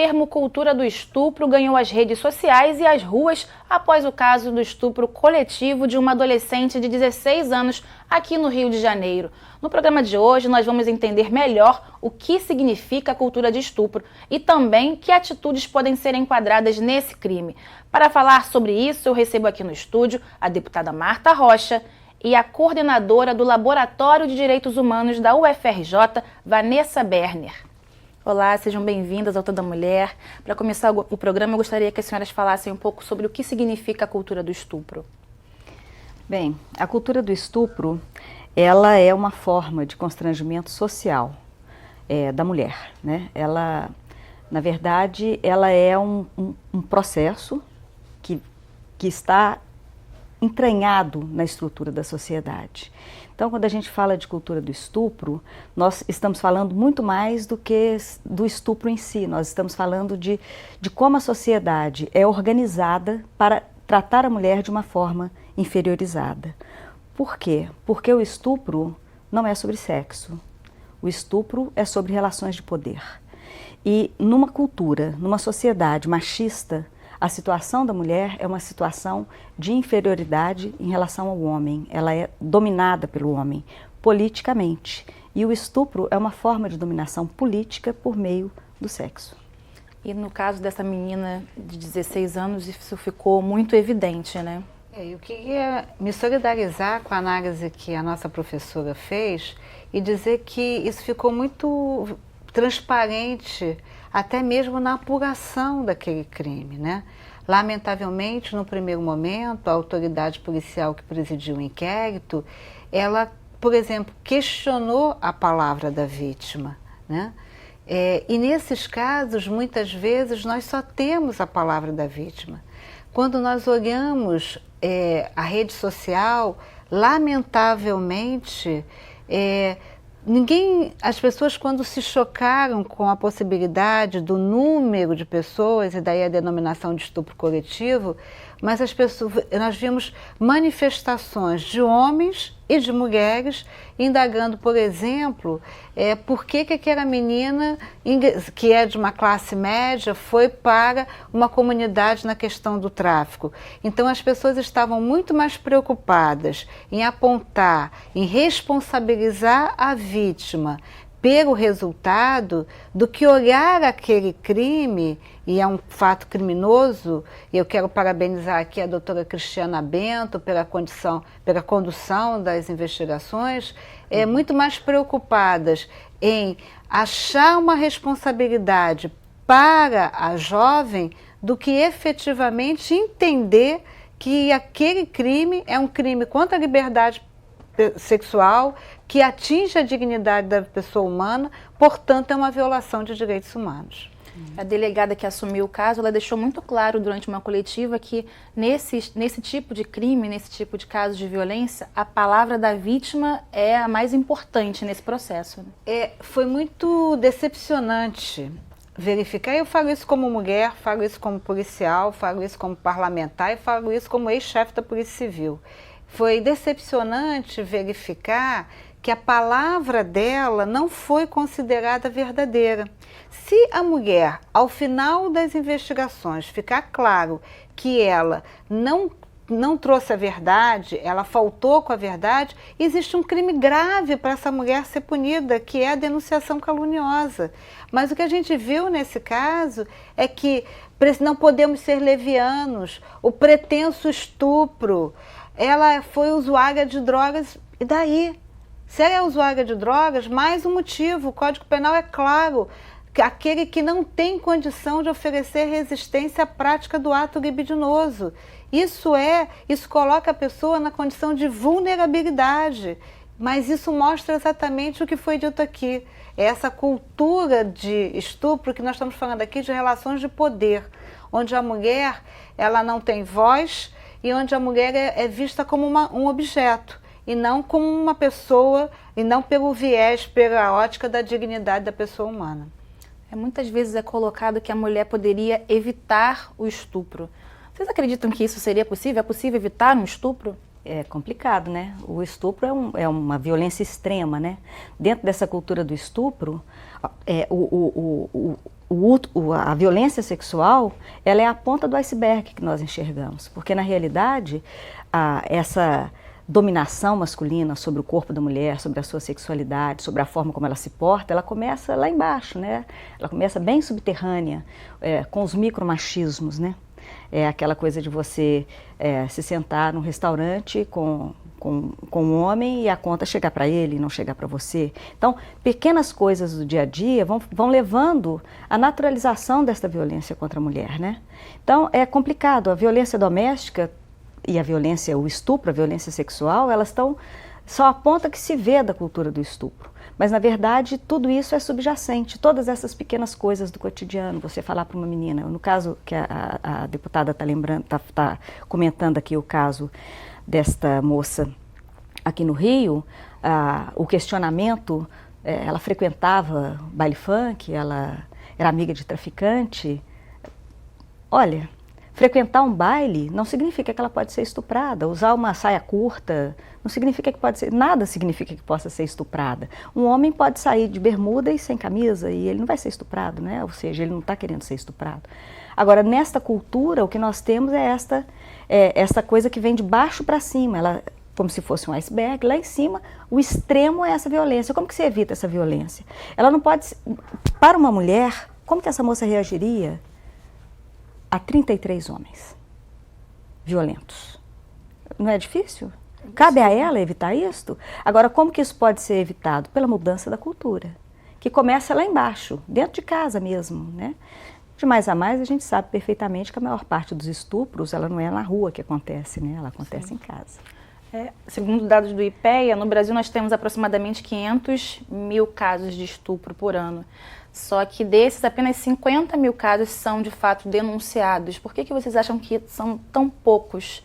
termo cultura do estupro ganhou as redes sociais e as ruas após o caso do estupro coletivo de uma adolescente de 16 anos aqui no Rio de Janeiro. No programa de hoje, nós vamos entender melhor o que significa a cultura de estupro e também que atitudes podem ser enquadradas nesse crime. Para falar sobre isso, eu recebo aqui no estúdio a deputada Marta Rocha e a coordenadora do Laboratório de Direitos Humanos da UFRJ, Vanessa Berner. Olá, sejam bem-vindas ao Toda Mulher. Para começar o programa, eu gostaria que as senhoras falassem um pouco sobre o que significa a cultura do estupro. Bem, a cultura do estupro, ela é uma forma de constrangimento social da mulher, né? Ela, na verdade, ela é um processo que está entranhado na estrutura da sociedade. Então, quando a gente fala de cultura do estupro, nós estamos falando muito mais do que do estupro em si. Nós estamos falando de como a sociedade é organizada para tratar a mulher de uma forma inferiorizada. Por quê? Porque o estupro não é sobre sexo. O estupro é sobre relações de poder. E numa cultura, numa sociedade machista, a situação da mulher é uma situação de inferioridade em relação ao homem. Ela é dominada pelo homem politicamente. E o estupro é uma forma de dominação política por meio do sexo. E no caso dessa menina de 16 anos, isso ficou muito evidente, né? Eu queria me solidarizar com a análise que a nossa professora fez e dizer que isso ficou muito transparente até mesmo na apuração daquele crime, né? Lamentavelmente, no primeiro momento, a autoridade policial que presidiu o inquérito, ela, por exemplo, questionou a palavra da vítima, né? E nesses casos, muitas vezes, nós só temos a palavra da vítima. Quando nós olhamos a rede social, lamentavelmente, as pessoas, quando se chocaram com a possibilidade do número de pessoas, e daí a denominação de estupro coletivo, mas nós vimos manifestações de homens e de mulheres indagando, por exemplo, por que aquela menina, que é de uma classe média, foi para uma comunidade na questão do tráfico. Então as pessoas estavam muito mais preocupadas em apontar, em responsabilizar a vítima pelo resultado, do que olhar aquele crime, e é um fato criminoso, e eu quero parabenizar aqui a doutora Cristiana Bento pela condução das investigações, muito mais preocupadas em achar uma responsabilidade para a jovem do que efetivamente entender que aquele crime é um crime contra a liberdade sexual, que atinge a dignidade da pessoa humana, portanto é uma violação de direitos humanos. A delegada que assumiu o caso, ela deixou muito claro durante uma coletiva que nesse tipo de crime, nesse tipo de casos de violência, a palavra da vítima é a mais importante nesse processo. Foi muito decepcionante verificar. Eu falo isso como mulher, falo isso como policial, falo isso como parlamentar e falo isso como ex-chefe da Polícia Civil. Foi decepcionante verificar que a palavra dela não foi considerada verdadeira. Se a mulher, ao final das investigações, ficar claro que ela não trouxe a verdade, ela faltou com a verdade, existe um crime grave para essa mulher ser punida, que é a denunciação caluniosa. Mas o que a gente viu nesse caso é que não podemos ser levianos, o pretenso estupro, ela foi usuária de drogas, e daí? Se ela é usuária de drogas, mais um motivo, o Código Penal é claro, que aquele que não tem condição de oferecer resistência à prática do ato libidinoso. Isso coloca a pessoa na condição de vulnerabilidade, mas isso mostra exatamente o que foi dito aqui. É essa cultura de estupro que nós estamos falando aqui, de relações de poder, onde a mulher ela não tem voz, e onde a mulher é vista como um objeto, e não como uma pessoa, e não pelo viés, pela ótica da dignidade da pessoa humana. Muitas vezes é colocado que a mulher poderia evitar o estupro. Vocês acreditam que isso seria possível? É possível evitar um estupro? É complicado, né? O estupro é uma violência extrema, né? Dentro dessa cultura do estupro, o a violência sexual, ela é a ponta do iceberg que nós enxergamos, porque na realidade essa dominação masculina sobre o corpo da mulher, sobre a sua sexualidade, sobre a forma como ela se porta, ela começa lá embaixo, né? Ela começa bem subterrânea, com os micromachismos, né? É aquela coisa de você se sentar num restaurante com um homem e a conta chegar para ele e não chegar para você. Então, pequenas coisas do dia a dia vão levando à naturalização desta violência contra a mulher, né? Então, é complicado. A violência doméstica e a violência, o estupro, a violência sexual, elas estão só a ponta que se vê da cultura do estupro. Mas, na verdade, tudo isso é subjacente, todas essas pequenas coisas do cotidiano. Você falar para uma menina, no caso que a deputada está lembrando, está comentando aqui o caso desta moça aqui no Rio, o questionamento, ela frequentava baile funk, ela era amiga de traficante. Olha, frequentar um baile não significa que ela pode ser estuprada. Usar uma saia curta não significa que pode ser, nada significa que possa ser estuprada. Um homem pode sair de bermuda e sem camisa e ele não vai ser estuprado, né? Ou seja, ele não está querendo ser estuprado. Agora, nesta cultura, o que nós temos é esta coisa que vem de baixo para cima, ela, como se fosse um iceberg, lá em cima, o extremo é essa violência. Como que você evita essa violência? Ela não pode, para uma mulher, como que essa moça reagiria a 33 homens violentos? Não é difícil? Cabe a ela evitar isto? Agora, como que isso pode ser evitado? Pela mudança da cultura, que começa lá embaixo, dentro de casa mesmo, né? De mais a mais, a gente sabe perfeitamente que a maior parte dos estupros, ela não é na rua que acontece, né? Ela acontece Sim. em casa. Segundo dados do IPEA, no Brasil nós temos aproximadamente 500 mil casos de estupro por ano. Só que desses, apenas 50 mil casos são de fato denunciados. Por que vocês acham que são tão poucos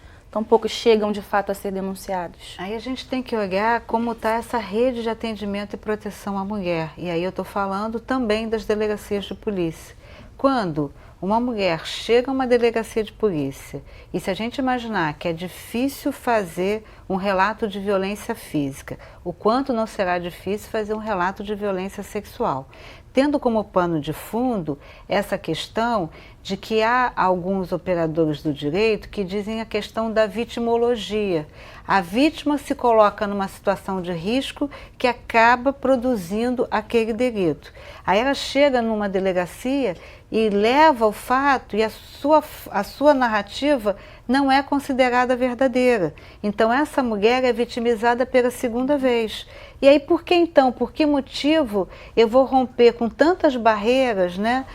chegam de fato a ser denunciados? Aí a gente tem que olhar como está essa rede de atendimento e proteção à mulher. E aí eu estou falando também das delegacias de polícia. Quando uma mulher chega a uma delegacia de polícia, e se a gente imaginar que é difícil fazer um relato de violência física, o quanto não será difícil fazer um relato de violência sexual? Tendo como pano de fundo essa questão de que há alguns operadores do direito que dizem a questão da vitimologia. A vítima se coloca numa situação de risco que acaba produzindo aquele delito. Aí ela chega numa delegacia e leva o fato e a sua narrativa não é considerada verdadeira. Então essa mulher é vitimizada pela segunda vez. E aí por que então? Por que motivo eu vou romper com tantas barreiras, né?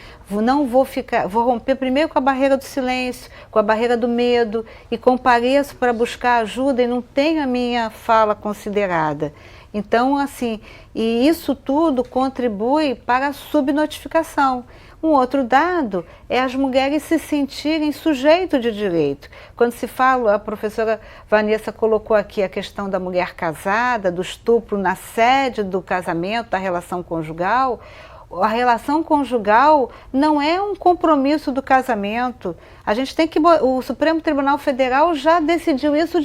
Vou romper primeiro com a barreira do silêncio, com a barreira do medo e compareço para buscar ajuda e não tenho a minha fala considerada. Então, assim, e isso tudo contribui para a subnotificação. Um outro dado é as mulheres se sentirem sujeito de direito. Quando se fala, a professora Vanessa colocou aqui a questão da mulher casada, do estupro na sede do casamento, da relação conjugal. A relação conjugal não é um compromisso do casamento. A gente tem que, o Supremo Tribunal Federal já decidiu isso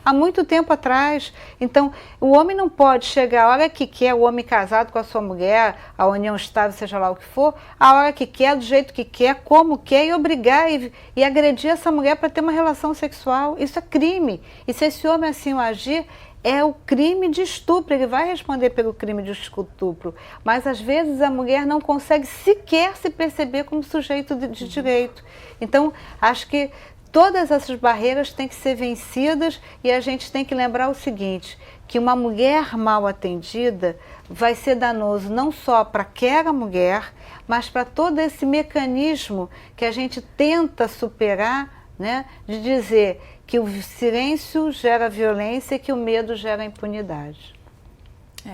há muito tempo atrás. Então, o homem não pode chegar a hora que quer, o homem casado com a sua mulher, a união estável, seja lá o que for, a hora que quer, do jeito que quer, como quer, e obrigar e agredir essa mulher para ter uma relação sexual. Isso é crime. E se esse homem assim o agir, é o crime de estupro, ele vai responder pelo crime de estupro. Mas, às vezes, a mulher não consegue sequer se perceber como sujeito de direito. Então, acho que todas essas barreiras têm que ser vencidas e a gente tem que lembrar o seguinte, que uma mulher mal atendida vai ser danoso não só para aquela mulher, mas para todo esse mecanismo que a gente tenta superar, né, de dizer que o silêncio gera violência e que o medo gera impunidade.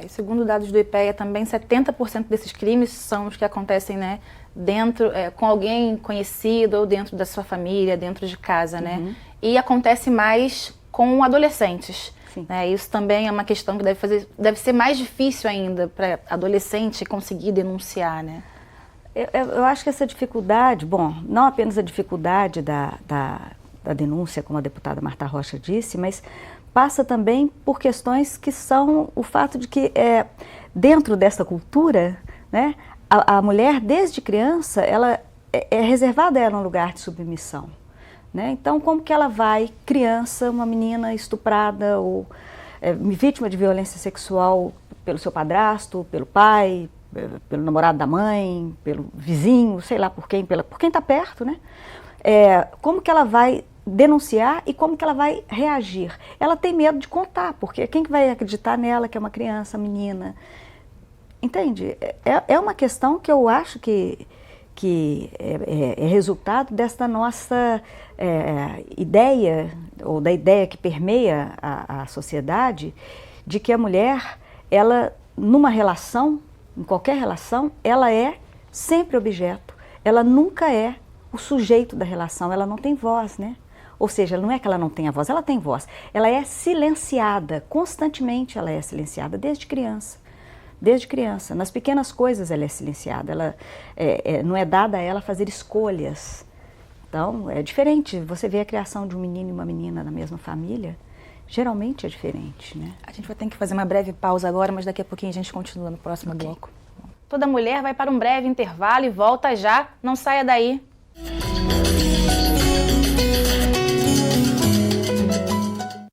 E segundo dados do IPEA, também 70% desses crimes são os que acontecem, né, dentro, com alguém conhecido ou dentro da sua família, dentro de casa, né? E acontece mais com adolescentes. Né? Isso também é uma questão que deve ser mais difícil ainda para adolescente conseguir denunciar, né? Eu acho que essa dificuldade, bom, não apenas a dificuldade da denúncia, como a deputada Marta Rocha disse, mas passa também por questões que são o fato de que dentro dessa cultura, né, a mulher, desde criança, ela é reservada a ela um lugar de submissão, né? Então, como que ela vai, criança, uma menina estuprada ou vítima de violência sexual pelo seu padrasto, pelo pai, pelo namorado da mãe, pelo vizinho, sei lá por quem está perto, né? Como que ela vai denunciar e como que ela vai reagir? Ela tem medo de contar, porque quem que vai acreditar nela, que é uma criança, menina? Entende? É uma questão que eu acho que é resultado dessa nossa ideia, ou da ideia que permeia a sociedade, de que a mulher, ela, numa relação, em qualquer relação, ela é sempre objeto, ela nunca é o sujeito da relação, ela não tem voz, né? Ou seja, não é que ela não tenha voz, ela tem voz, ela é silenciada, constantemente ela é silenciada, desde criança. Desde criança, nas pequenas coisas ela é silenciada, ela não é dada a ela fazer escolhas. Então, é diferente, você vê a criação de um menino e uma menina na mesma família, geralmente é diferente, né? A gente vai ter que fazer uma breve pausa agora, mas daqui a pouquinho a gente continua no próximo bloco. Toda mulher vai para um breve intervalo e volta já, não saia daí.